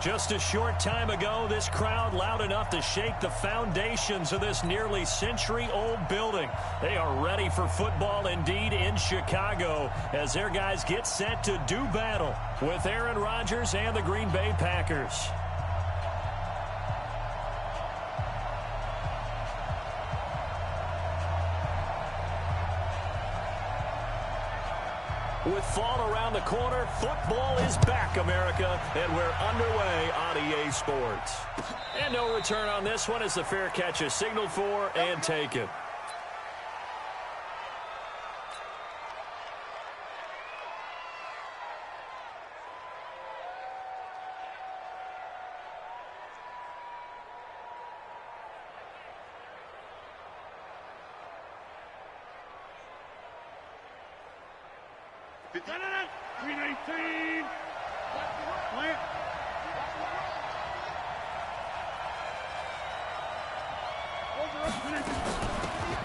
Just a short time ago, this crowd loud enough to shake the foundations of this nearly century-old building. They are ready for football indeed in Chicago as their guys get set to do battle with Aaron Rodgers and the Green Bay Packers. With fall around the corner, football is back, America, and we're underway on EA Sports. And no return on this one as the fair catch is signaled for and taken.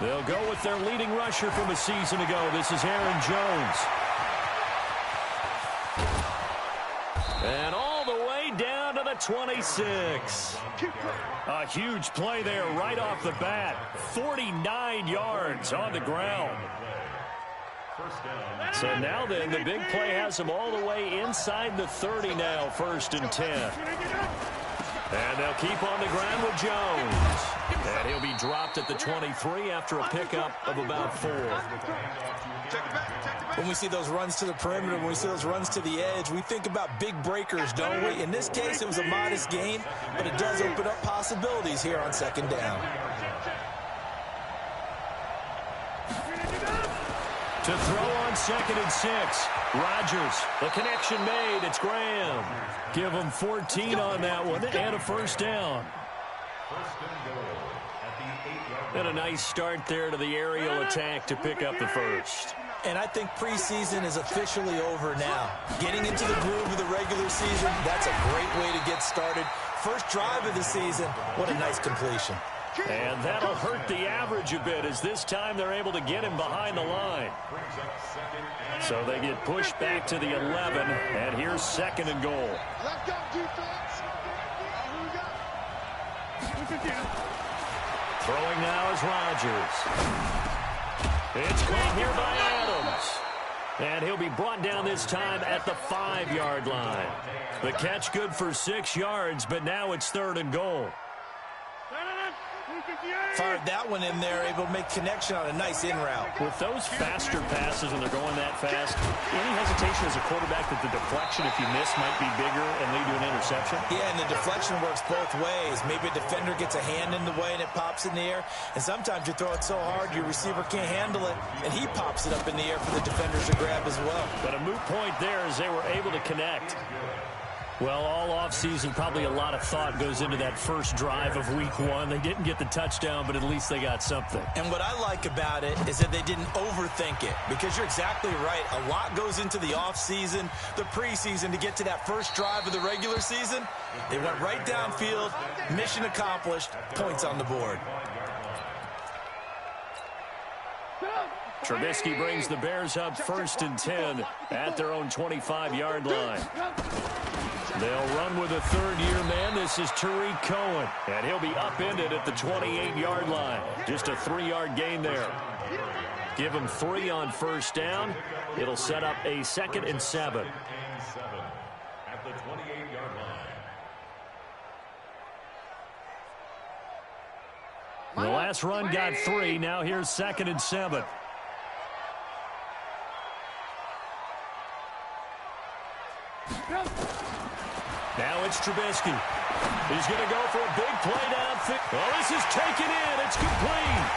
They'll go with their leading rusher from a season ago. This is Aaron Jones. And all the way down to the 26. A huge play there right off the bat. 49 yards on the ground. So now then, the big play has them all the way inside the 30 now, 1st and 10. And they'll keep on the ground with Jones. And he'll be dropped at the 23 after a pickup of about 4. When we see those runs to the perimeter, when we see those runs to the edge, we think about big breakers, don't we? In this case, it was a modest gain, but it does open up possibilities here on 2nd down. To throw on 2nd and 6. Rodgers, the connection made. It's Graham. Give him 14 on that one and a 1st down. And a nice start there to the aerial attack to pick up the 1st. And I think preseason is officially over now. Getting into the groove of the regular season, that's a great way to get started. First drive of the season, what a nice completion. And that'll hurt the average a bit as this time they're able to get him behind the line. So they get pushed back to the 11, and here's 2nd and goal. Throwing now is Rodgers. It's caught here by Adams. And he'll be brought down this time at the 5-yard line. The catch good for 6 yards, but now it's 3rd and goal. Fired that one in there, able to make connection on a nice in route. With those faster passes when they're going that fast, any hesitation as a quarterback that the deflection, if you miss, might be bigger and lead to an interception? Yeah, and the deflection works both ways. Maybe a defender gets a hand in the way and it pops in the air. And sometimes you throw it so hard your receiver can't handle it, and he pops it up in the air for the defenders to grab as well. But a moot point there as they were able to connect. Well, all offseason, probably a lot of thought goes into that first drive of week 1. They didn't get the touchdown, but at least they got something. And what I like about it is that they didn't overthink it, because you're exactly right. A lot goes into the offseason, the preseason, to get to that first drive of the regular season. They went right downfield, mission accomplished, points on the board. Trubisky brings the Bears up 1st and 10 at their own 25-yard line. They'll run with a 3rd-year man. This is Tariq Cohen, and he'll be upended at the 28-yard line. Just a 3-yard gain there. Give him 3 on 1st down. It'll set up a 2nd and 7. At the 28-yard line. The last run got 3. Now here's 2nd and 7. Now it's Trubisky. He's going to go for a big play downfield. Oh, this is taken in. It's complete.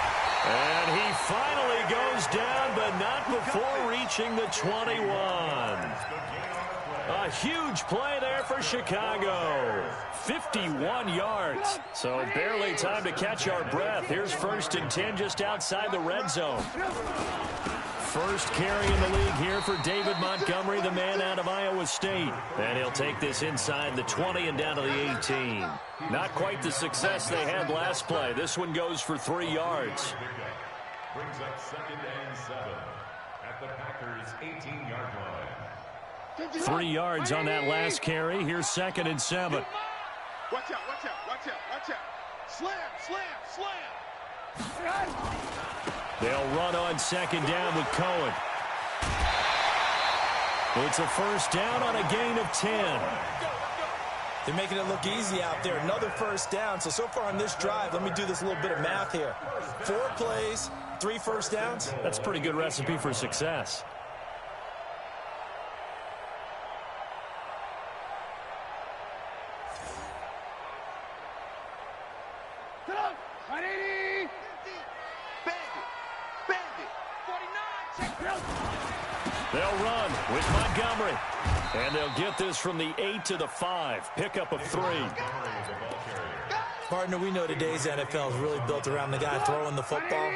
And he finally goes down, but not before reaching the 21. A huge play there for Chicago. 51 yards. So barely time to catch our breath. Here's 1st and 10 just outside the red zone. First carry in the league here for David Montgomery, the man out of Iowa State. And he'll take this inside the 20 and down to the 18. Not quite the success they had last play. This one goes for 3 yards. Brings up 2nd and 7 at the Packers' 18-yard line. 3 yards on that last carry. Here's 2nd and 7. Watch out, watch out, watch out, watch out. Slam, slam, slam. They'll run on 2nd down with Cohen. It's a 1st down on a gain of 10. They're making it look easy out there. Another 1st down. So far on this drive, let me do this little bit of math here. 4 plays, 3 1st downs. That's a pretty good recipe for success. They'll run with Montgomery. And they'll get this from the 8 to the 5. Pickup of 3. Partner, we know today's NFL is really built around the guy throwing the football.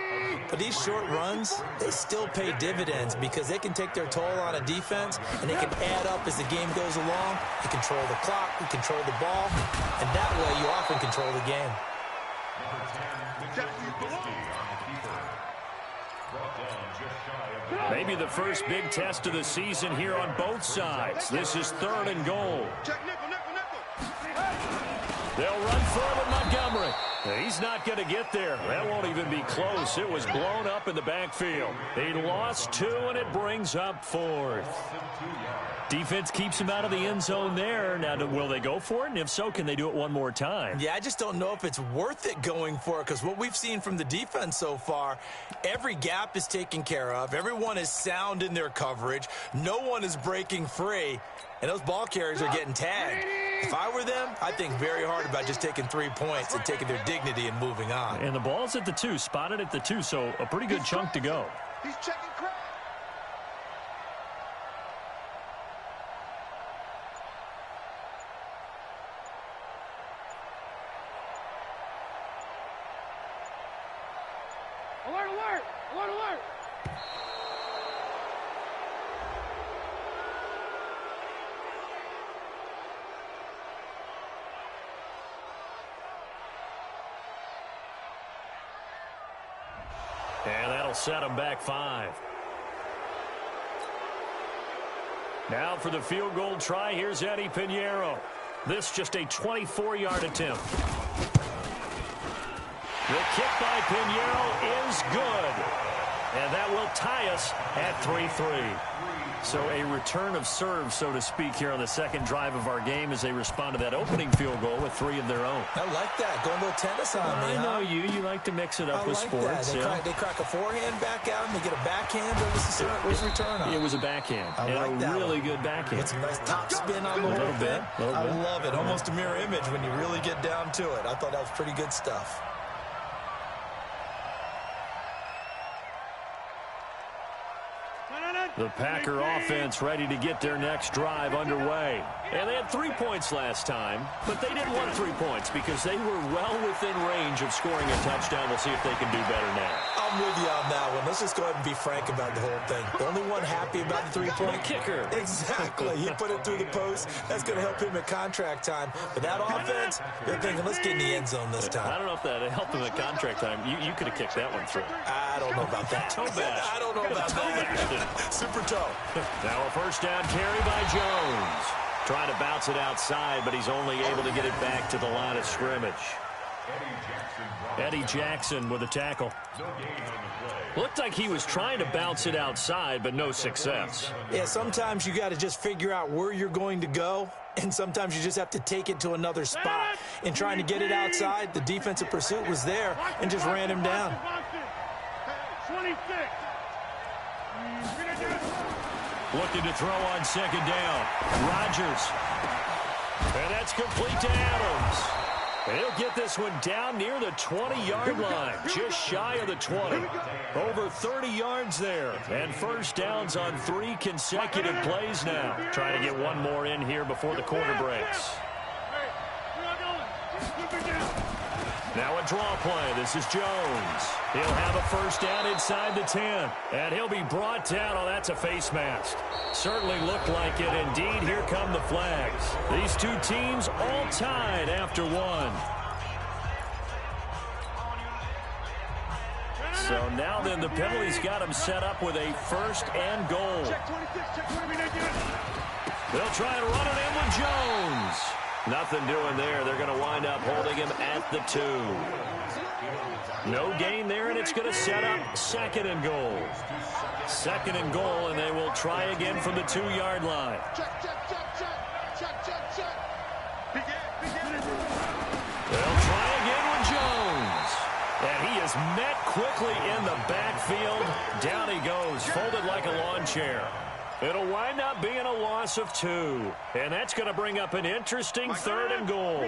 But these short runs, they still pay dividends because they can take their toll on a defense, and they can add up as the game goes along. You control the clock, you control the ball, and that way you often control the game. Maybe the first big test of the season here on both sides. This is 3rd and goal. They'll run forward Montgomery. He's not going to get there. That won't even be close. It was blown up in the backfield. He lost 2, and it brings up 4th. Defense keeps him out of the end zone there. Now, will they go for it? And if so, can they do it one more time? Yeah, I just don't know if it's worth it going for it because what we've seen from the defense so far, every gap is taken care of. Everyone is sound in their coverage. No one is breaking free, and those ball carriers are getting tagged. If I were them, I'd think very hard about just taking 3 points and taking their dignity and moving on. And the ball's at the 2, spotted at the 2, so a pretty good chunk to go. He's checking crap. Alert, alert! Alert, alert! And that'll set them back 5. Now for the field goal try, here's Eddie Pinheiro. This just a 24-yard attempt. The kick by Pinheiro is good. And that will tie us at 3-3. So a return of serve, so to speak, here on the 2nd drive of our game as they respond to that opening field goal with 3 of their own. I like that. Going a little tennis on me, I know you. You like to mix it up with sports. They crack a forehand back out and they get a backhand. What was the return on? It was a backhand. I like that really one. good backhand. It's a nice top spin on the whole thing. I love it. Almost a mirror image when you really get down to it. I thought that was pretty good stuff. The Packer offense ready to get their next drive underway. And they had 3 points last time, but they didn't want 3 points because they were well within range of scoring a touchdown. We'll see if they can do better now. I'm with you on that one. Let's just go ahead and be frank about the whole thing. The only one happy about the 3-point kicker. Exactly. He put it through the post. That's going to help him at contract time. But that offense, they're thinking, let's get in the end zone this time. I don't know if that helped him at contract time. You could have kicked that one through. I don't know about that. Toe bash. I don't know about that. Super toe. Now a 1st down carry by Jones. Trying to bounce it outside, but he's only able to get it back to the line of scrimmage. Eddie Jackson with a tackle. Looked like he was trying to bounce it outside, but no success. Yeah, sometimes you got to just figure out where you're going to go, and sometimes you just have to take it to another spot. In trying to get it outside, the defensive pursuit was there and just ran him down. 26. Looking to throw on 2nd down. Rodgers. And that's complete to Adams. And he'll get this one down near the 20-yard line, just shy of the 20. Over 30 yards there. And 1st downs on 3 consecutive plays now. Trying to get one more in here before the quarter breaks. Now a draw play. This is Jones. He'll have a 1st down inside the 10. And he'll be brought down. Oh, that's a face mask. Certainly looked like it. Indeed, here come the flags. These two teams all tied after 1. So now then the penalty's got him set up with a 1st and goal. They'll try and run it in with Jones. Nothing doing there. They're going to wind up holding him at the 2. No gain there, and it's going to set up 2nd and goal. 2nd and goal, and they will try again from the 2-yard line. Check, check, check, check. Check, check, check. Begin. They'll try again with Jones. And he is met quickly in the backfield. Down he goes, folded like a lawn chair. It'll wind up being a loss of 2. And that's going to bring up an interesting 3rd and goal.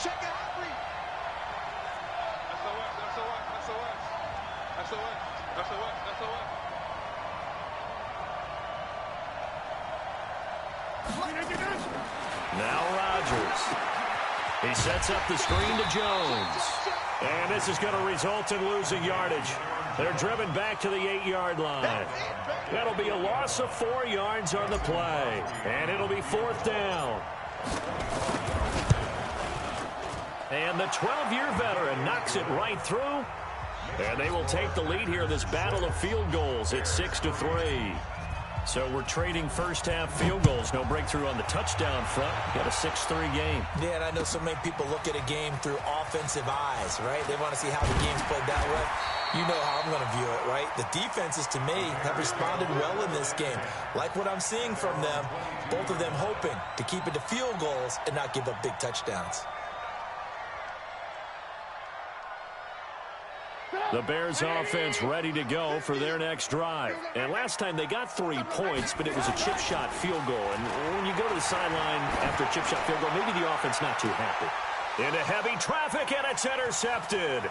Check it out. Now Rodgers. He sets up the screen to Jones. And this is going to result in losing yardage. They're driven back to the 8-yard line. That'll be a loss of 4 yards on the play. And it'll be 4th down. And the 12-year veteran knocks it right through. And they will take the lead here in this battle of field goals. It's 6-3. So we're trading first-half field goals. No breakthrough on the touchdown front. Got a 6-3 game. Yeah, and I know so many people look at a game through offensive eyes, right? They want to see how the game's played that way. You know how I'm going to view it, right? The defenses, to me, have responded well in this game. Like what I'm seeing from them, both of them hoping to keep it to field goals and not give up big touchdowns. The Bears offense ready to go for their next drive. And last time they got 3 points, but it was a chip shot field goal. And when you go to the sideline after a chip shot field goal, maybe the offense not too happy. Into heavy traffic, and it's intercepted.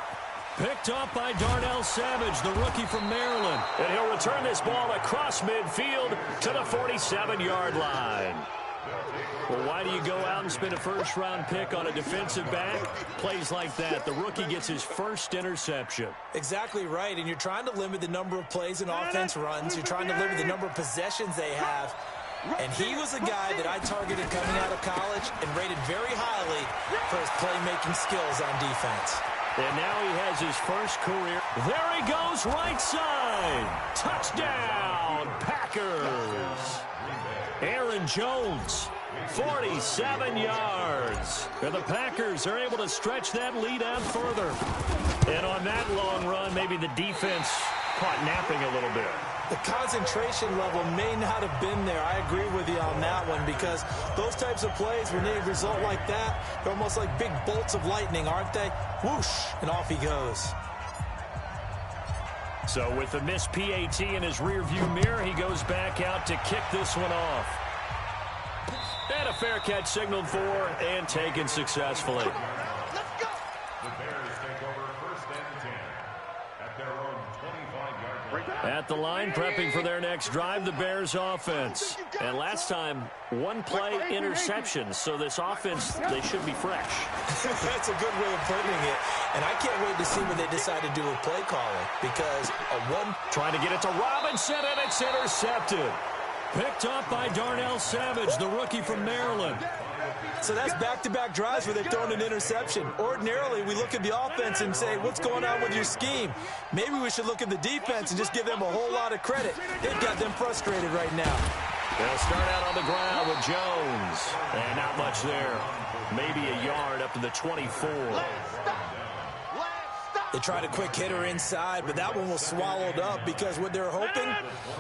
Picked up by Darnell Savage, the rookie from Maryland. And he'll return this ball across midfield to the 47-yard line. Well, why do you go out and spend a first-round pick on a defensive back? Plays like that. The rookie gets his first interception. Exactly right, and you're trying to limit the number of plays and offense runs. You're trying to limit the number of possessions they have. And he was a guy that I targeted coming out of college and rated very highly for his playmaking skills on defense. And now he has his first career. There he goes, right side. Touchdown, Packers. Aaron Jones, 47 yards. And the Packers are able to stretch that lead out further. And on that long run, maybe the defense caught napping a little bit. The concentration level may not have been there. I agree with you on that one, because those types of plays, when they result like that, they're almost like big bolts of lightning, aren't they? Whoosh, and off he goes. So with the missed PAT in his rearview mirror, he goes back out to kick this one off. And a fair catch signaled for and taken successfully. The Bears take over 1st and 10 at their own 25-yard line. At the line, prepping for their next drive, the Bears offense. And last time, 1 play interception. So this offense, they should be fresh. That's a good way of putting it. And I can't wait to see what they decide to do with play calling, because trying to get it to Robinson, and it's intercepted. Picked up by Darnell Savage, the rookie from Maryland. So that's back-to-back drives where they've thrown an interception. Ordinarily, we look at the offense and say, what's going on with your scheme? Maybe we should look at the defense and just give them a whole lot of credit. They've got them frustrated right now. They'll start out on the ground with Jones. And not much there. Maybe a yard up to the 24. They tried a quick hitter inside, but that one was swallowed up, because what they're hoping,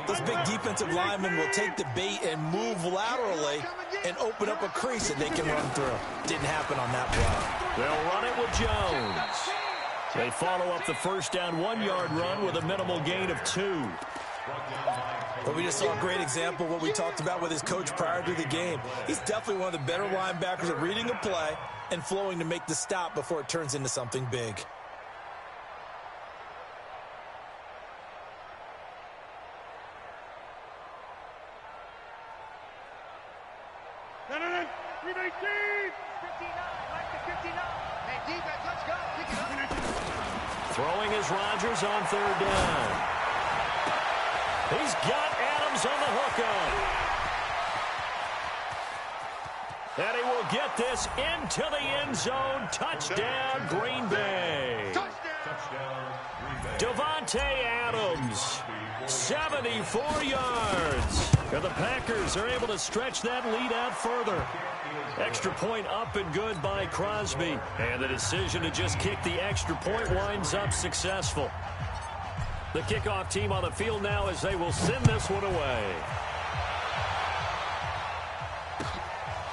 those big defensive linemen will take the bait and move laterally and open up a crease that they can run through. Didn't happen on that play. They'll run it with Jones. They follow up the first down 1-yard run with a minimal gain of 2. But we just saw a great example of what we talked about with his coach prior to the game. He's definitely one of the better linebackers at reading a play and flowing to make the stop before it turns into something big. Throwing is Rodgers on 3rd down. He's got Adams on the hookup. And he will get this into the end zone. Touchdown, Green Bay. Davante Adams, 74 yards. And the Packers are able to stretch that lead out further. Extra point up and good by Crosby. And the decision to just kick the extra point winds up successful. The kickoff team on the field now as they will send this one away.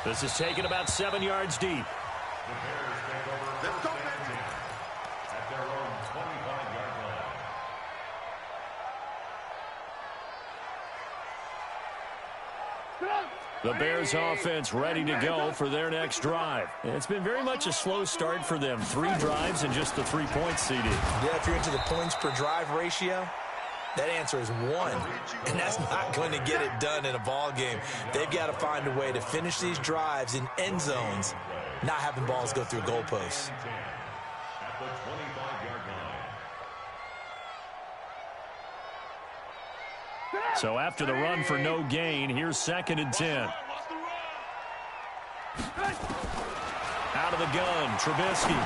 This is taken about 7 yards deep. Let's go, baby. At their own 25-yard line. The Bears offense ready to go for their next drive. It's been very much a slow start for them. 3 drives and just the 3-point CD. Yeah, if you're into the points per drive ratio, that answer is 1. And that's not going to get it done in a ball game. They've got to find a way to finish these drives in end zones, not having balls go through goalposts. At the 25-yard line. So after the run for no gain, here's 2nd and 10. Out of the gun, Trubisky.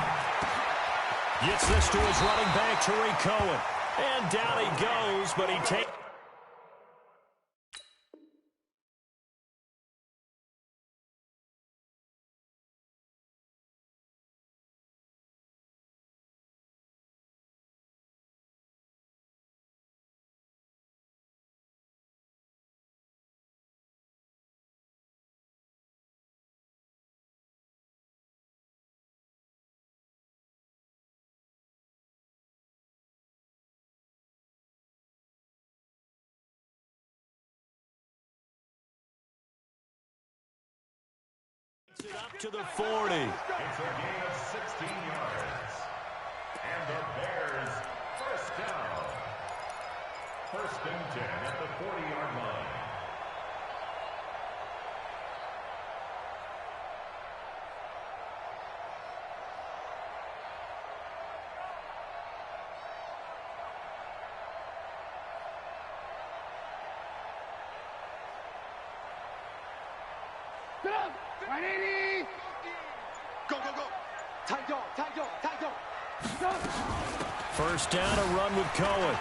Gets this to his running back, Tariq Cohen. And down he goes, but he takes... it up to the 40. It's a gain of 16 yards. And the Bears first down. 1st and 10 at the 40-yard line. Go, go, go. First down, a run with Cohen.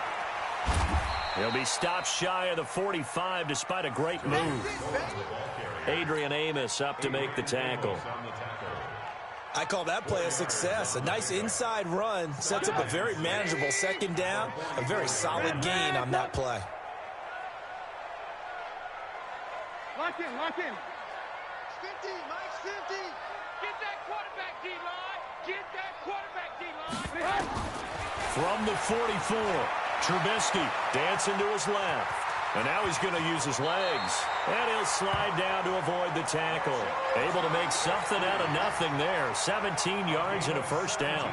He'll be stopped shy of the 45 despite a great move. Adrian Amos up to make the tackle. I call that play a success. A nice inside run sets up a very manageable 2nd down. A very solid gain on that play. Lock in. 50, Mike, 50. Get that quarterback, D-line. Get that quarterback, D-line. From the 44, Trubisky dancing to his left. And now he's going to use his legs. And he'll slide down to avoid the tackle. Able to make something out of nothing there. 17 yards and a first down.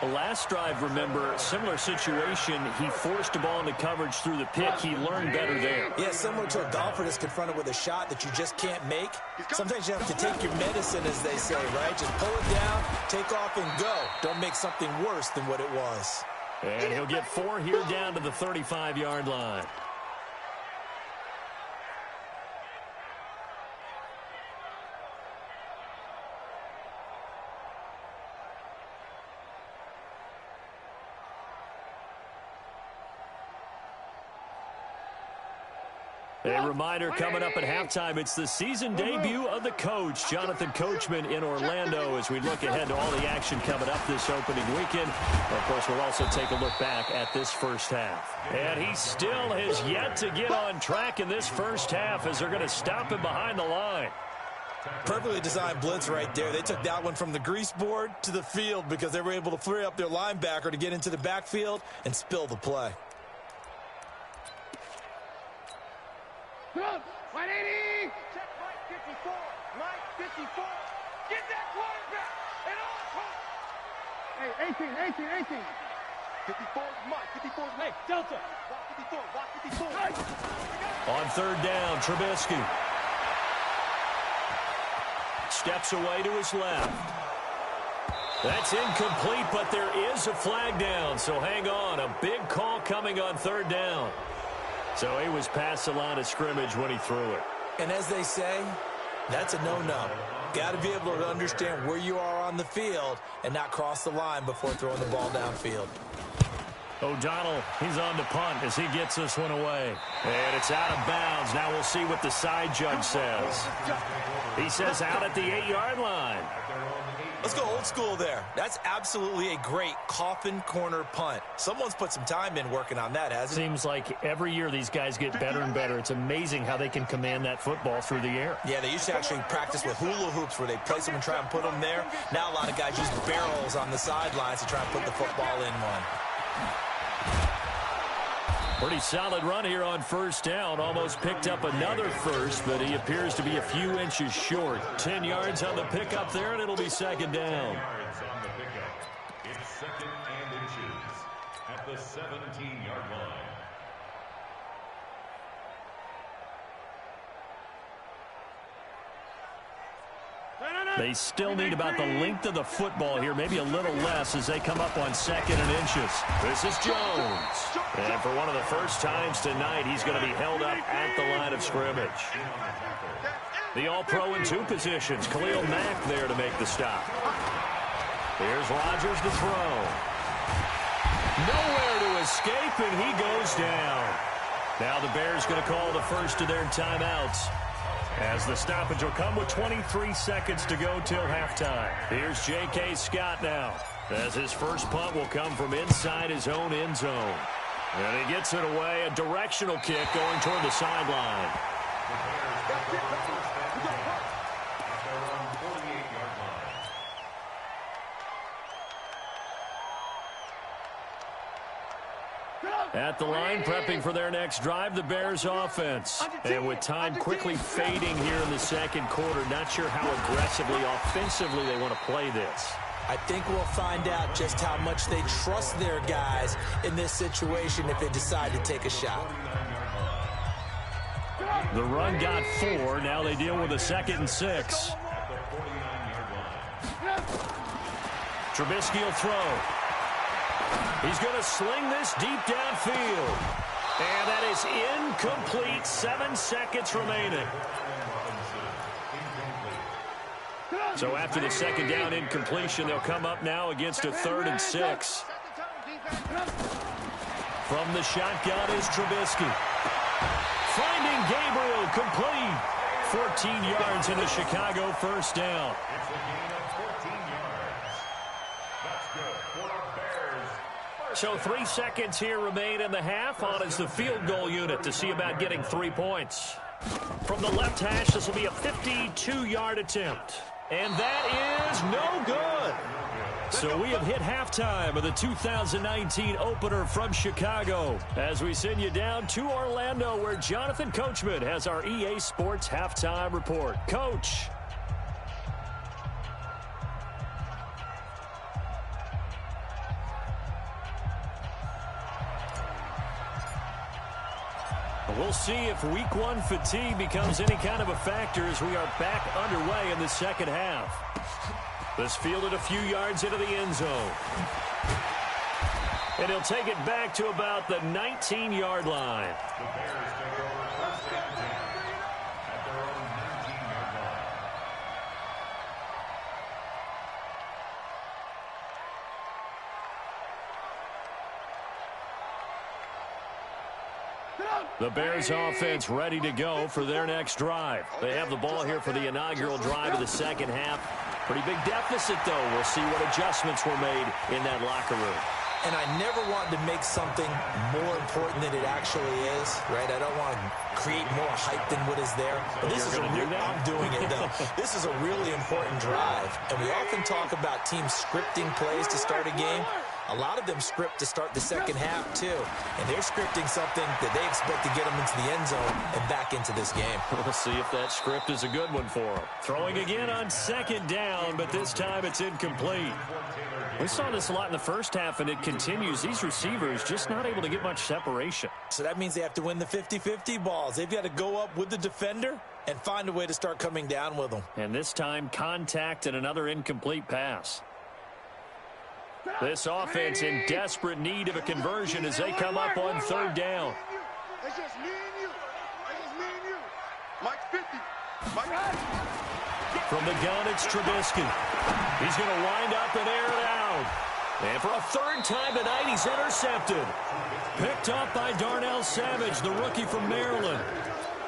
Last drive, remember, similar situation. He forced a ball into coverage through the pick. He learned better there. Yeah, similar to a golfer that's confronted with a shot that you just can't make. Sometimes you have to take your medicine, as they say, right? Just pull it down, take off, and go. Don't make something worse than what it was. And he'll get 4 here down to the 35-yard line. A reminder coming up at halftime, it's the season debut of the coach, Jonathan Coachman in Orlando, as we look ahead to all the action coming up this opening weekend. Of course, we'll also take a look back at this first half. And he still has yet to get on track in this first half as they're going to stop him behind the line. Perfectly designed blitz right there. They took that one from the grease board to the field because they were able to free up their linebacker to get into the backfield and spill the play. 180. Check Mike 54. Mike 54. Get that quarterback. And all coach. Hey, 18. 54, Mike, 54. Hey, Delta. Walk 54. On 3rd down, Trubisky steps away to his left. That's incomplete, but there is a flag down, so hang on. A big call coming on 3rd down. So he was past the line of scrimmage when he threw it. And as they say, that's a no-no. Got to be able to understand where you are on the field and not cross the line before throwing the ball downfield. O'Donnell, he's on to punt as he gets this one away. And it's out of bounds. Now we'll see what the side judge says. He says out at the 8-yard line. Let's go old school there. That's absolutely a great coffin corner punt. Someone's put some time in working on that, hasn't it? Seems like every year these guys get better and better. It's amazing how they can command that football through the air. Yeah, they used to actually practice with hula hoops where they place them and try and put them there. Now a lot of guys use barrels on the sidelines to try and put the football in one. Pretty solid run here on first down. Almost picked up another first, but he appears to be a few inches short. 10 yards on the pickup there, and it'll be second down. Yards on the pickup. It's second and inches at the 17-yard line. They still need about the length of the football here, maybe a little less as they come up on second and inches. This is Jones. And for one of the first times tonight, he's going to be held up at the line of scrimmage. The All-Pro in 2 positions. Khalil Mack there to make the stop. Here's Rodgers to throw. Nowhere to escape, and he goes down. Now the Bears going to call the first of their timeouts, as the stoppage will come with 23 seconds to go till halftime. Here's J.K. Scott now, as his first punt will come from inside his own end zone. And he gets it away, a directional kick going toward the sideline. At the line, prepping for their next drive, the Bears offense. And with time quickly fading here in the second quarter, not sure how aggressively, offensively they want to play this. I think we'll find out just how much they trust their guys in this situation if they decide to take a shot. The run got 4. Now they deal with a 2nd and 6. Trubisky will throw. He's going to sling this deep downfield. And that is incomplete. 7 seconds remaining. So after the second down incompletion, they'll come up now against a 3rd and 6. From the shotgun is Trubisky. Finding Gabriel, complete. 14 yards in the Chicago first down. It's a gain of 14 yards. That's good for the Bears. So 3 seconds here remain in the half. On is the field goal unit to see about getting 3 points. From the left hash, this will be a 52-yard attempt. And that is no good. So we have hit halftime of the 2019 opener from Chicago, as we send you down to Orlando, where Jonathan Coachman has our EA Sports halftime report. Coach. We'll see if week 1 fatigue becomes any kind of a factor as we are back underway in the second half. This fielded a few yards into the end zone. And he'll take it back to about the 19-yard line. The Bears take over first and 10 at their own 19-yard line. The Bears offense ready to go for their next drive. They have the ball here for the inaugural drive of the second half. Pretty big deficit, though. We'll see what adjustments were made in that locker room. And I never want to make something more important than it actually is, right? I don't want to create more hype than what is there. But this is I'm doing it, though. This is a really important drive. And we often talk about teams scripting plays to start a game. A lot of them script to start the second half, too. And they're scripting something that they expect to get them into the end zone and back into this game. We'll see if that script is a good one for them. Throwing again on second down, but this time it's incomplete. We saw this a lot in the first half, and it continues. These receivers just not able to get much separation. So that means they have to win the 50-50 balls. They've got to go up with the defender and find a way to start coming down with them. And this time, contact and another incomplete pass. This offense in desperate need of a conversion as they come up on third down. It's just me and you. It's just me and you. Mike 50. Mike. From the gun, it's Trubisky. He's going to wind up and air it out. And for a third time tonight, he's intercepted. Picked up by Darnell Savage, the rookie from Maryland.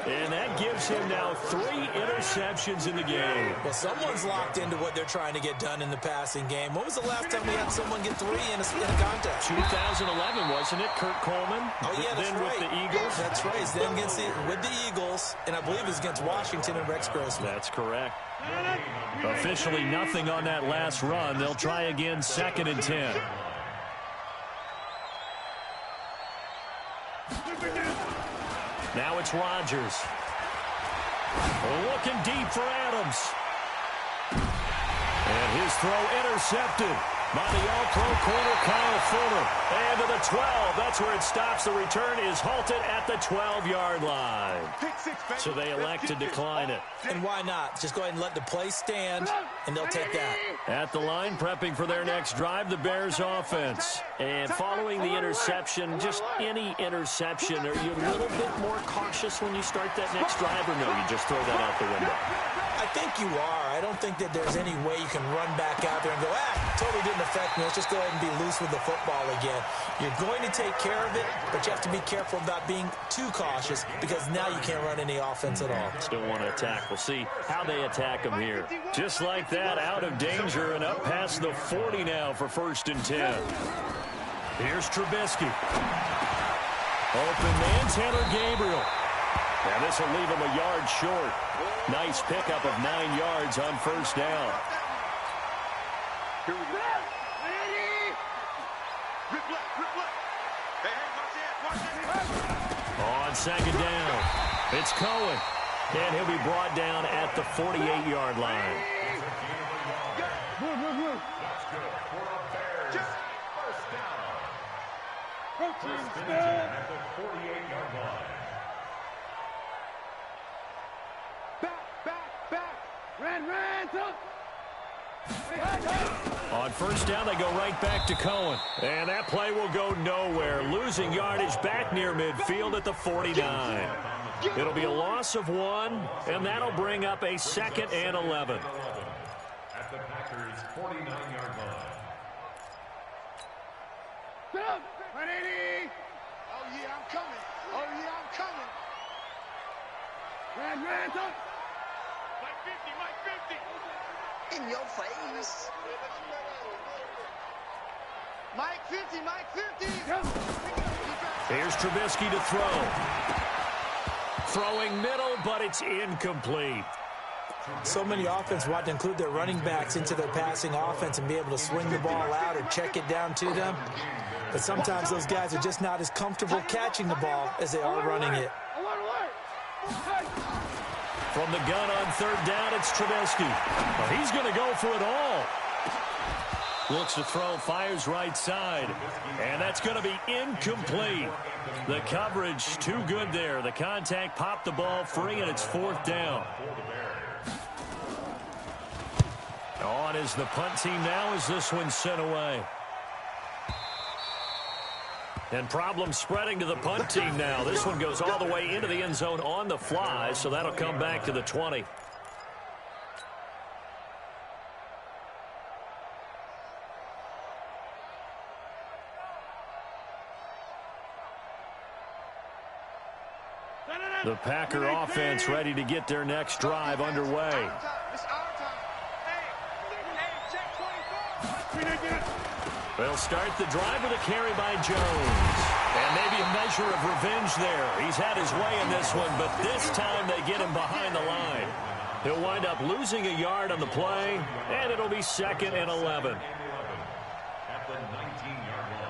And that gives him now 3 interceptions in the game. Well, someone's locked into what they're trying to get done in the passing game. When was the last time we had someone get 3 in a contest? 2011, wasn't it, Kurt Coleman? Oh, yeah, that's then right. with the Eagles. That's right. It's then with the Eagles, and I believe it's against Washington and Rex Grossman. That's correct. Officially nothing on that last run. They'll try again, 2nd and 10. Now it's Rodgers. Looking deep for Adams. And his throw intercepted by the all-pro corner Kyle Fuller. And to the 12. That's where it stops. The return is halted at the 12-yard line. So they elect to decline it. And why not? Just go ahead and let the play stand, and they'll take that. At the line, prepping for their next drive, the Bears offense. And following the interception, just any interception, are you a little bit more cautious when you start that next drive, or no, you just throw that out the window? I think you are. I don't think that there's any way you can run back out there and go, totally didn't affect me. Let's just go ahead and be loose with the football again. You're going to take care of it, but you have to be careful about being too cautious because now you can't run any offense at all. Still want to attack. We'll see how they attack them here. Just like that, out of danger and up past the 40 now for 1st and 10. Here's Trubisky. Open man, Tanner Gabriel. And this will leave him a yard short. Nice pickup of 9 yards on 1st down. Here we go. On 2nd down, it's Cohen. And he'll be brought down at the 48-yard line. That's good for a Bears. First down. First and 10 at the 48-yard line. Back. Ran, up. On 1st down, they go right back to Cohen. And that play will go nowhere. Losing yardage back near midfield at the 49. It'll be a loss of 1, and that'll bring up a 2nd and 11. At the Packers' 49-yard line. 180. Oh, yeah, I'm coming. Ran, up. Mike 50. In your face. Mike 50. Here's Trubisky to throw. Throwing middle, but it's incomplete. So many offenses want to include their running backs into their passing offense and be able to swing the ball out or check it down to them. But sometimes those guys are just not as comfortable catching the ball as they are running it. From the gun on 3rd down, it's Trubisky. Well, he's going to go for it all. Looks to throw, fires right side. And that's going to be incomplete. The coverage too good there. The contact popped the ball free, and it's 4th down. On is the punt team now as this one's sent away. And problems spreading to the punt team now. This one goes all the way into the end zone on the fly, so that'll come back to the 20. The Packer offense ready to get their next drive underway. They'll start the drive with a carry by Jones. And maybe a measure of revenge there. He's had his way in this one, but this time they get him behind the line. He'll wind up losing a yard on the play, and it'll be 2nd and 11. At the 19-yard line.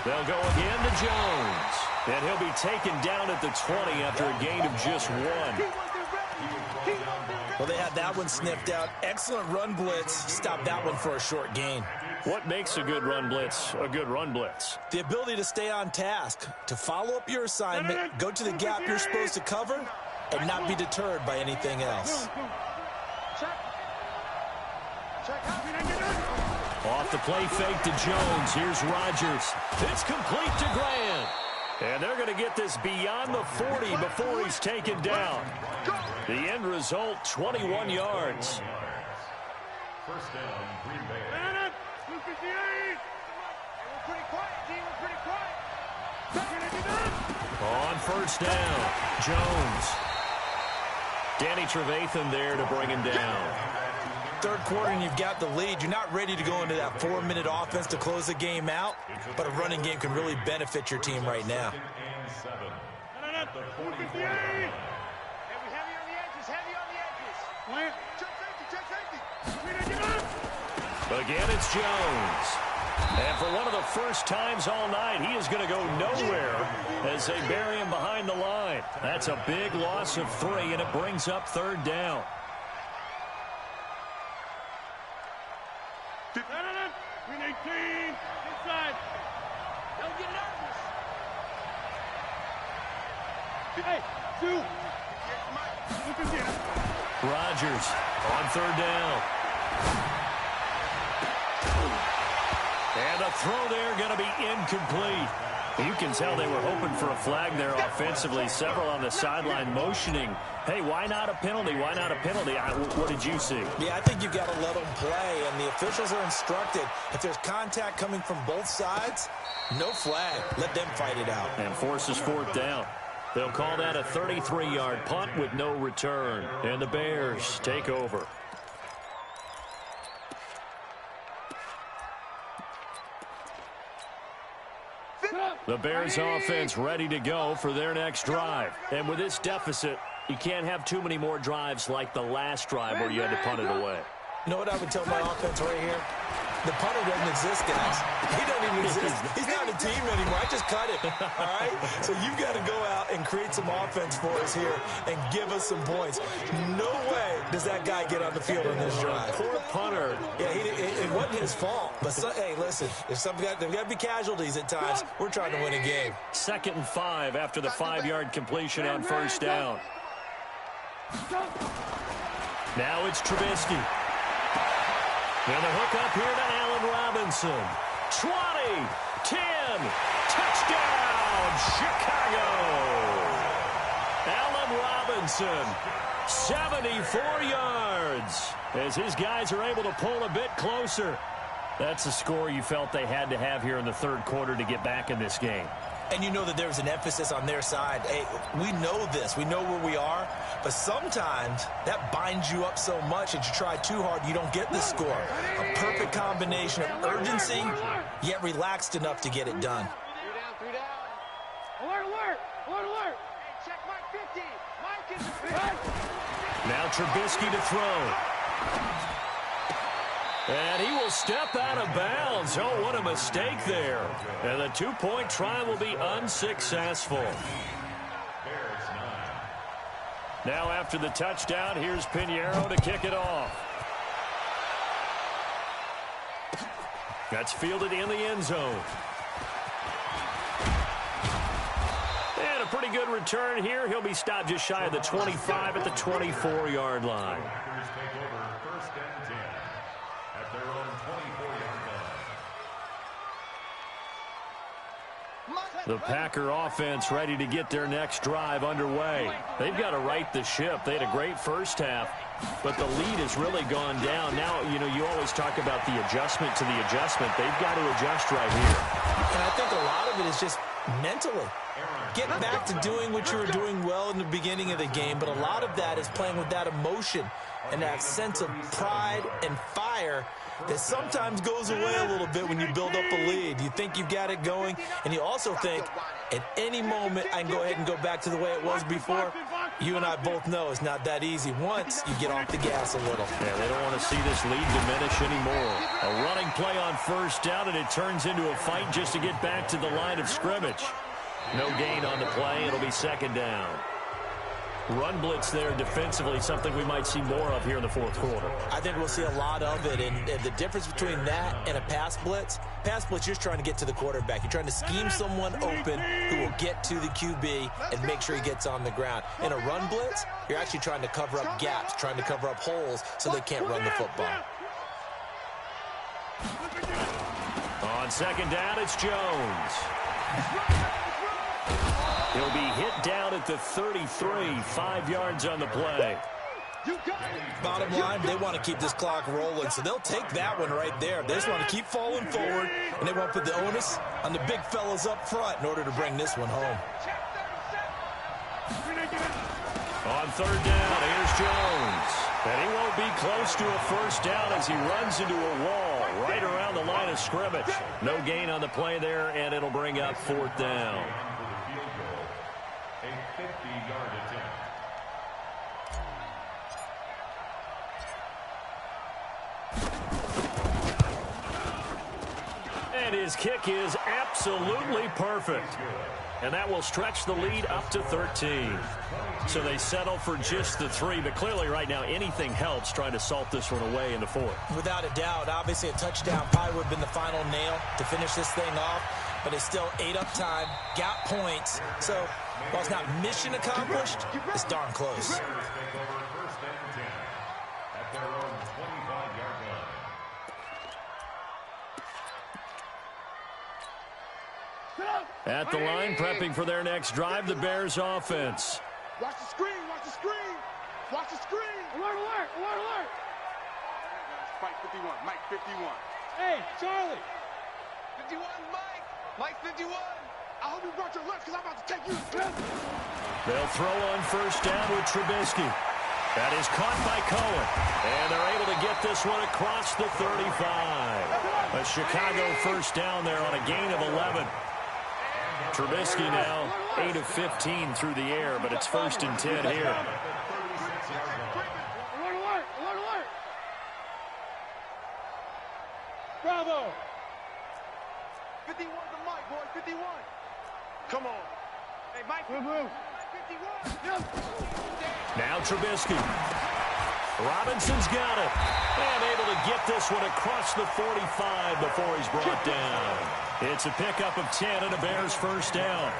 They'll go again to Jones. And he'll be taken down at the 20 after a gain of just 1. Well, they had that one sniffed out. Excellent run blitz. Stopped that one for a short gain. What makes a good run blitz a good run blitz? The ability to stay on task, to follow up your assignment, go to the gap you're supposed to cover, and not be deterred by anything else. Off the play fake to Jones. Here's Rodgers. It's complete to Grant. And they're going to get this beyond the 40 before he's taken down. The end result, 21 yards. First down, Green Bay. We're pretty quiet, team. We're pretty quiet. On first down, Jones. Danny Trevathan there to bring him down. Third quarter and you've got the lead. You're not ready to go into that 4-minute offense to close the game out, but a running game can really benefit your team right now. Again, it's Jones. And for one of the first times all night, he is going to go nowhere as they bury him behind the line. That's a big loss of 3, and it brings up third down. Green 18, inside. Don't get nervous. Hey, 2. Rodgers on third down. And a throw there going to be incomplete. You can tell they were hoping for a flag there offensively. Several on the sideline motioning. Hey, why not a penalty? Why not a penalty? What did you see? Yeah, I think you've got to let them play, and the officials are instructed. If there's contact coming from both sides, no flag. Let them fight it out. And forces fourth down. They'll call that a 33-yard punt with no return. And the Bears take over. The Bears offense ready to go for their next drive. And with this deficit, you can't have too many more drives like the last drive where you had to punt it away. You know what I would tell my offense right here? The punter doesn't exist, guys. He doesn't even exist. He's not a team anymore. I just cut him, all right? So you've got to go out and create some offense for us here and give us some points. No way does that guy get on the field on this drive. Poor punter. Yeah, it wasn't his fault. But, hey, listen, there's got to be casualties at times. We're trying to win a game. 2nd and 5 after the 5-yard completion on first down. Now it's Trubisky. And a hook up here to Allen Robinson. 20, 10, touchdown, Chicago. Allen Robinson, 74 yards. As his guys are able to pull a bit closer. That's a score you felt they had to have here in the third quarter to get back in this game. And you know that there's an emphasis on their side. Hey, we know this. We know where we are. But sometimes that binds you up so much that you try too hard, you don't get the score. A perfect combination of urgency, yet relaxed enough to get it done. 3 down. Alert, alert, alert, alert. Hey, check Mike 50. Mike is... Now Trubisky to throw. And he will step out of bounds. Oh, what a mistake there. And the 2-point try will be unsuccessful. Now after the touchdown, here's Pinheiro to kick it off. That's fielded in the end zone. And a pretty good return here. He'll be stopped just shy of the 25 at the 24-yard line. The Packer offense ready to get their next drive underway. They've got to right the ship. They had a great first half, but the lead has really gone down. Now, you know, you always talk about the adjustment to the adjustment. They've got to adjust right here. And I think a lot of it is just mentally. Get back to doing what you were doing well in the beginning of the game, but a lot of that is playing with that emotion and that sense of pride and fire that sometimes goes away a little bit when you build up a lead. You think you've got it going, and you also think at any moment I can go ahead and go back to the way it was before. You and I both know it's not that easy once you get off the gas a little. Yeah, they don't want to see this lead diminish anymore. A running play on first down, and it turns into a fight just to get back to the line of scrimmage. No gain on the play. It'll be second down. run blitz there defensively, something we might see more of here in the fourth quarter. I think we'll see a lot of it, and the difference between that and a pass blitz, you're just trying to get to the quarterback. You're trying to scheme someone open who will get to the QB and make sure he gets on the ground. In a run blitz, you're actually trying to cover up gaps, trying to cover up holes so they can't run the football. On second down, it's Jones. He'll be hit down at the 33, 5 yards on the play. Bottom line, they want to keep this clock rolling, so they'll take that one right there. They just want to keep falling forward, and they want to put the onus on the big fellas up front in order to bring this one home. On third down, here's Jones. And he won't be close to a first down as he runs into a wall right around the line of scrimmage. No gain on the play there, and it'll bring up fourth down. A 50-yard attempt. And his kick is absolutely perfect. And that will stretch the lead up to 13. So they settle for just the 3, but clearly right now anything helps trying to salt this one away in the fourth. Without a doubt, obviously a touchdown probably would have been the final nail to finish this thing off, but it's still ate up time, got points. So while it's not mission accomplished, it's darn close. At the line, prepping for their next drive, the Bears offense. Watch the screen, watch the screen. Watch the screen. Alert, alert, alert, alert. Mike 51, Mike 51. Hey, Charlie. 51, Mike. Mike 51. I hope you brought your lunch because I'm about to take you. They'll throw on first down with Trubisky. That is caught by Cohen. And they're able to get this one across the 35. A Chicago first down there on a gain of 11. Trubisky now 8 of 15 through the air, but it's first and 10 here. Alert, alert, alert, alert. Bravo. 51 to Mike, boy, 51. Come on. Hey, Mike, Mike 51. Now Trubisky. Robinson's got it. And able to get this one across the 45 before he's brought down. It's a pickup of 10 and a Bears first down.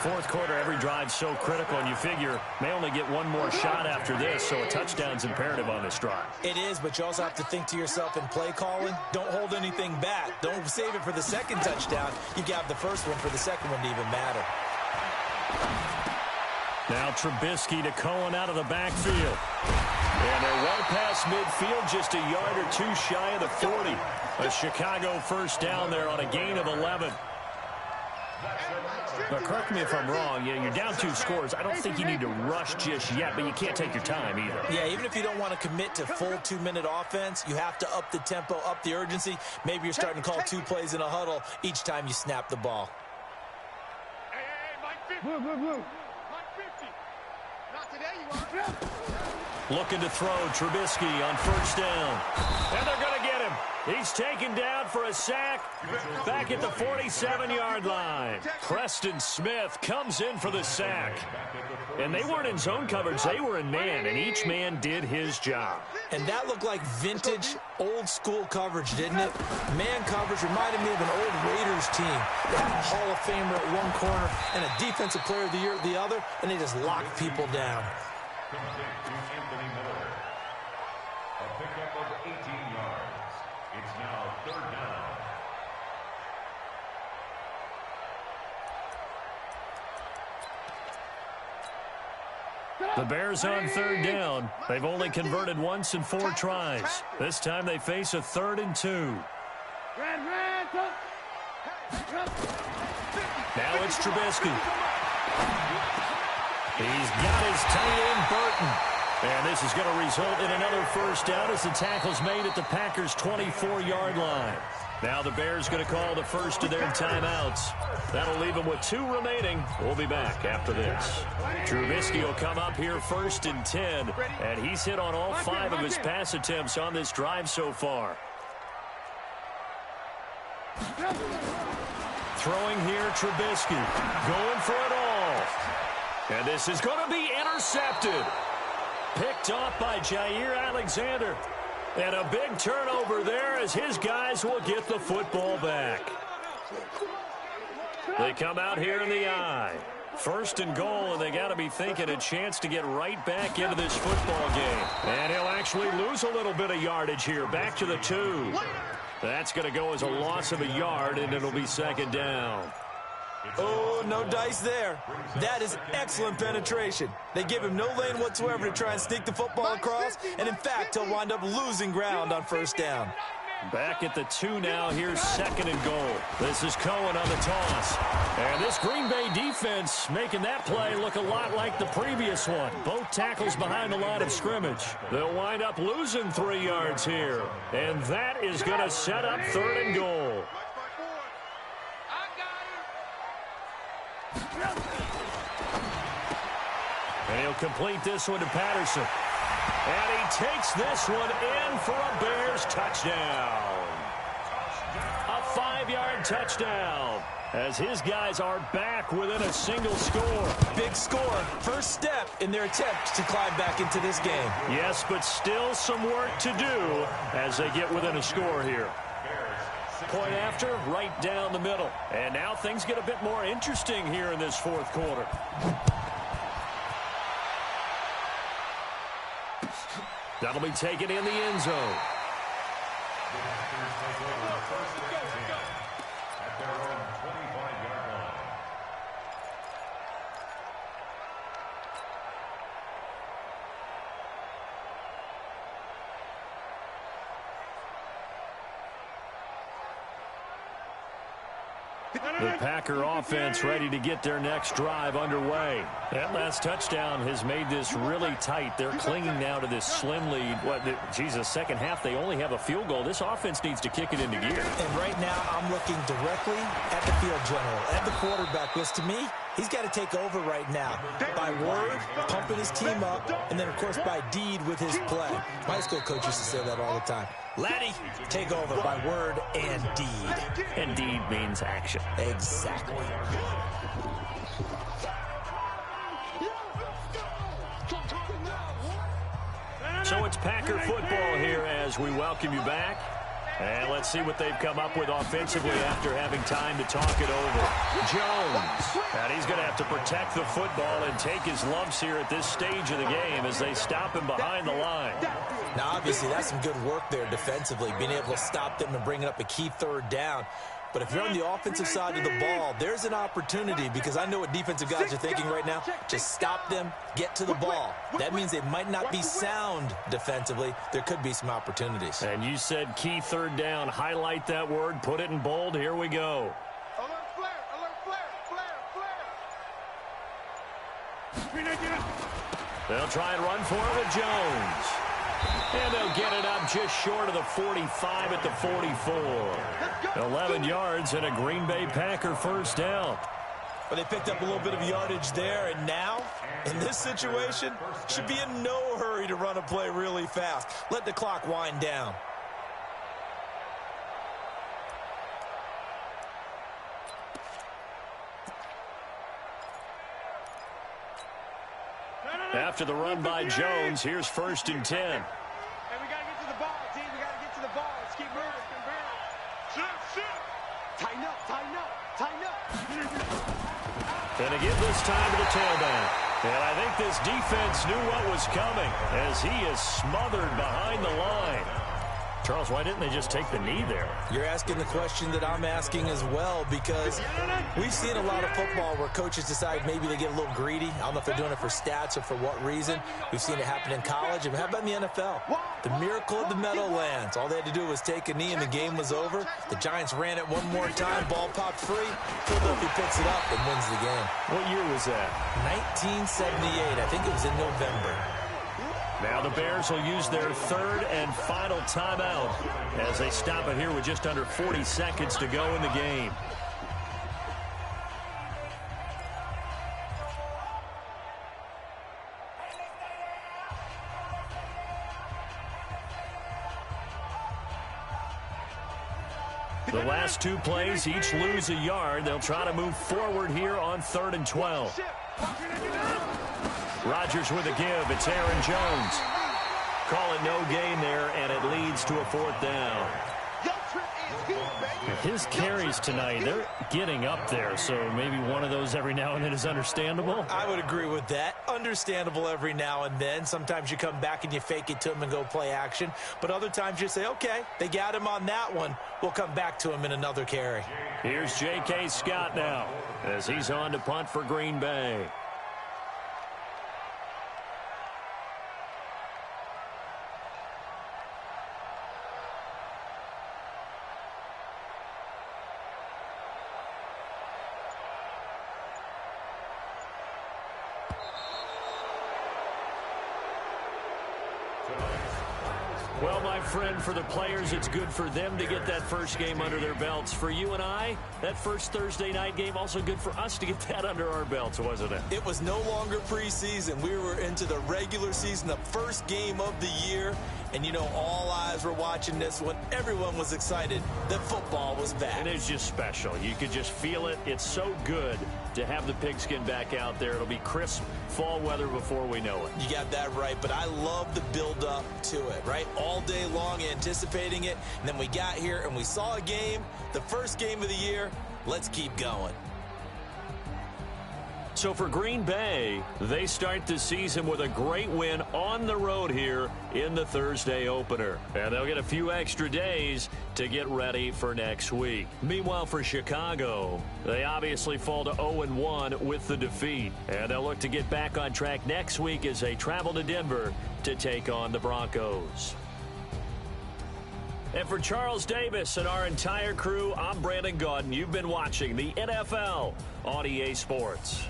Fourth quarter, every drive's so critical, and you figure may only get one more shot after this, so a touchdown's imperative on this drive. It is, but you also have to think to yourself in play calling, don't hold anything back. Don't save it for the second touchdown. You got the first one for the second one to even matter. Now Trubisky to Cohen out of the backfield. And they're well past midfield, just a yard or two shy of the 40. A Chicago first down there on a gain of 11. But correct me if I'm wrong, you're down 2 scores. I don't think you need to rush just yet, but you can't take your time either. Yeah, even if you don't want to commit to full 2-minute offense, you have to up the tempo, up the urgency. Maybe you're starting to call 2 plays in a huddle each time you snap the ball. Hey, Mike 50. Mike 50. Not today, you are. Looking to throw Trubisky on first down. And they're going to get him. He's taken down for a sack back at the 47-yard line. Preston Smith comes in for the sack. And they weren't in zone coverage. They were in man, and each man did his job. And that looked like vintage, old-school coverage, didn't it? Man coverage reminded me of an old Raiders team. They had a Hall of Famer at one corner and a Defensive Player of the Year at the other, and they just locked people down. A pickup of 18 yards. It's now third down. The Bears on third down. They've only converted once in 4 tries. This time they face a 3rd and 2. Now it's Trubisky. He's got his tight end, Burton. And this is going to result in another first down as the tackle's made at the Packers' 24-yard line. Now the Bears going to call the first of their timeouts. That'll leave them with 2 remaining. We'll be back after this. Trubisky will come up here first and 10, and he's hit on all 5 of his pass attempts on this drive so far. Throwing here, Trubisky going for it all. And this is going to be intercepted. Picked off by Jair Alexander. And a big turnover there as his guys will get the football back. They come out here in the I. First and goal, and they got to be thinking a chance to get right back into this football game. And he'll actually lose a little bit of yardage here. Back to the 2. That's going to go as a loss of a yard, and it'll be second down. Oh, no dice there. That is excellent penetration. They give him no lane whatsoever to try and sneak the football across, and in fact, he'll wind up losing ground on first down. Back at the 2 now. Here's second and goal. This is Cohen on the toss. And this Green Bay defense making that play look a lot like the previous one. Both tackles behind the line of scrimmage. They'll wind up losing 3 yards here. And that is going to set up third and goal. And he'll complete this one to Patterson. And he takes this one in for a Bears touchdown. A 5-yard touchdown as his guys are back within a single score. Big score. First step in their attempt to climb back into this game. Yes, but still some work to do as they get within a score here. Point after, right down the middle. And now things get a bit more interesting here in this fourth quarter. That'll be taken in the end zone. The Packer offense ready to get their next drive underway. That last touchdown has made this really tight. They're clinging now to this slim lead. Second half, they only have a field goal. This offense needs to kick it into gear. And right now, I'm looking directly at the field general, at the quarterback, because to me, he's got to take over right now. By word, pumping his team up, and then, of course, by deed with his play. My high school coach used to say that all the time. Laddie, take over by word and deed. And deed means action. Exactly. So it's Packer football here as we welcome you back. And let's see what they've come up with offensively after having time to talk it over. Jones. And he's going to have to protect the football and take his lumps here at this stage of the game as they stop him behind the line. Now, obviously, that's some good work there defensively, being able to stop them and bringing up a key third down. But if you're on the offensive side of the ball, there's an opportunity, because I know what defensive guys are thinking right now. Just stop them, get to the ball. That means they might not be sound defensively. There could be some opportunities. And you said key third down. Highlight that word. Put it in bold. Here we go. Alert flare, alert flare, flare. They'll try and run for it with Jones. And they'll get it up just short of the 45 at the 44. 11 yards and a Green Bay Packer first down. Well, they picked up a little bit of yardage there, and now, in this situation, should be in no hurry to run a play really fast. Let the clock wind down. After the run by Jones, here's first and 10. Hey, we got to get to the ball, team. We got to get to the ball. Let's keep moving. Tighten up, tighten up, tighten up. And to give this time to the tailback. And I think this defense knew what was coming as he is smothered behind the line. Charles, why didn't they just take the knee there? You're asking the question that I'm asking as well, because we've seen a lot of football where coaches decide maybe they get a little greedy. I don't know if they're doing it for stats or for what reason. We've seen it happen in college. And how about in the NFL? The miracle of the Meadowlands. All they had to do was take a knee and the game was over. The Giants ran it one more time. Ball popped free. Philadelphia picks it up and wins the game. What year was that? 1978. I think it was in November. Now the Bears will use their third and final timeout as they stop it here with just under 40 seconds to go in the game. The last two plays each lose a yard. They'll try to move forward here on 3rd and 12. Rodgers with a give. It's Aaron Jones. Call it no gain there, and it leads to a 4th down. His carries tonight, they're getting up there, so maybe one of those every now and then is understandable. I would agree with that. Understandable every now and then. Sometimes you come back and you fake it to him and go play action. But other times you say, okay, they got him on that one. We'll come back to him in another carry. Here's J.K. Scott now as he's on to punt for Green Bay. Well, my friend, for the players, it's good for them to get that first game under their belts. For you and I, that first Thursday night game, also good for us to get that under our belts, wasn't it? It was no longer preseason. We were into the regular season, the first game of the year. And, you know, all eyes were watching this one. Everyone was excited that football was back. And it's just special. You could just feel it. It's so good to have the pigskin back out there. It'll be crisp fall weather before we know it. You got that right, but I love the build-up to it, right? All day long anticipating it, and then we got here and we saw a game, the first game of the year. Let's keep going. So for Green Bay, they start the season with a great win on the road here in the Thursday opener. And they'll get a few extra days to get ready for next week. Meanwhile, for Chicago, they obviously fall to 0-1 with the defeat. And they'll look to get back on track next week as they travel to Denver to take on the Broncos. And for Charles Davis and our entire crew, I'm Brandon Gaudin. You've been watching the NFL on EA Sports.